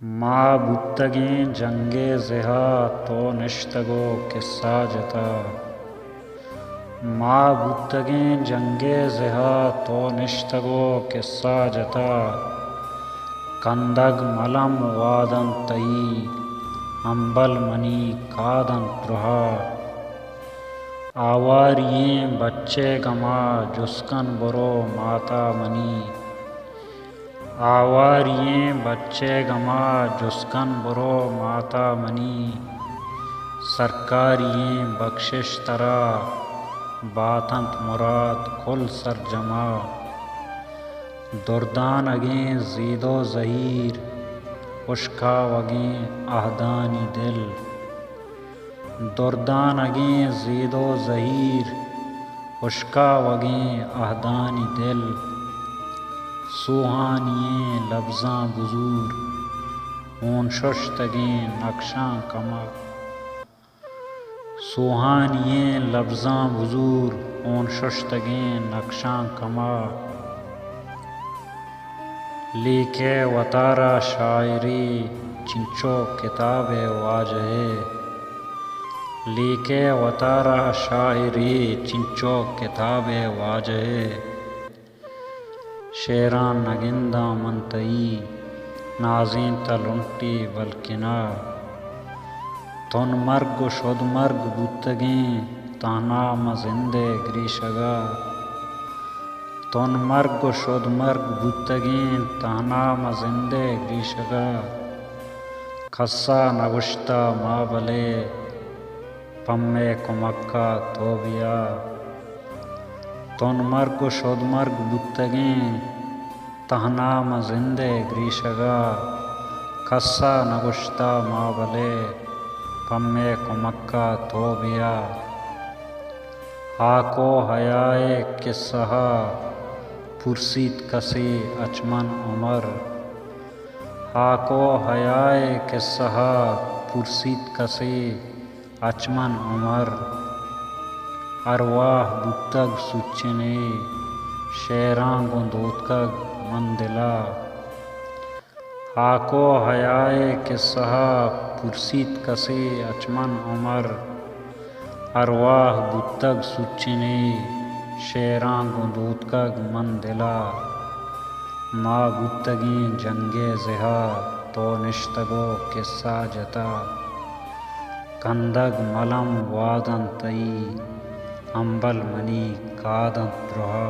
माँ बुत्तगें जंगे ज़िहा तो निश्तगो किस्सा जता। माँ बुत्तगें जंगे ज़िहा तो निश्तगो किस्सा जता। कंदग मलम वादन तई अंबल मनी कादन प्रुहा। आवारियें बच्चे गमा जुस्कन बरो माता मनी। आवारियें बच्चे गमा जुस्कन बरो माता मनी। सरकारियें बख्शिश तरा बातंत मुराद कुल सरजमा। दुर्दान अगें जीदो ज़हीर उश्का वगें आहदानी दिल। दुर्दान अगें जीदो ज़हीर उश्का वगें आहदानी दिल। सुहानिये लफ्ज़ां बुजूर ऊन शुश्तगें नक्शां कमा। सुहानिये लफ्ज़ां बुजूर ऊन शुश्तगें नक्शां कमा। लिखे वतारा शायरी चिंचो किताबे वाजहे। लिखे वतारा शायरी चिंचो किताबे वाजहे। शेरां नगिंदा मनतई नाज़ें तलुंटी बल्किना। तुन मर्ग शुद मर्ग बुत्तगें ताना मजिंदे ग्रीशगा। तुन मर्ग शुद मर्ग बुत्तगें ताना मजिंदे ग्रीशगा। खस्सा नगुश्ता माबले पम्मे कुमक्का तोबिया। तुन मर्ग शुद मर्ग बुत्तगें तहना मजिंदे ग्रीशगा। खस्सा नगुश्ता माबले पम्मे कुमक्का तोबिया। हाको हयाए किस्सहा पुरसीत कसे अचमन उमर। हाको हयाए किस्सहा पुरसीत कसे अचमन उमर। अरवाह बुत्तग सुच्चने शेरां गुंदोतकग मंदिला। हाको हयाए किस्सहा पुरसीत कसे अचमन उमर। अरवाह बुत्तग सुच्चने शेरां गुंदोतकग मंदिला। माँ बुत्तगें जंगे ज़िहा तो निश्तगो किस्सा जता। कंदग मलम वादन तई अंबल मनी कादन प्रुहा।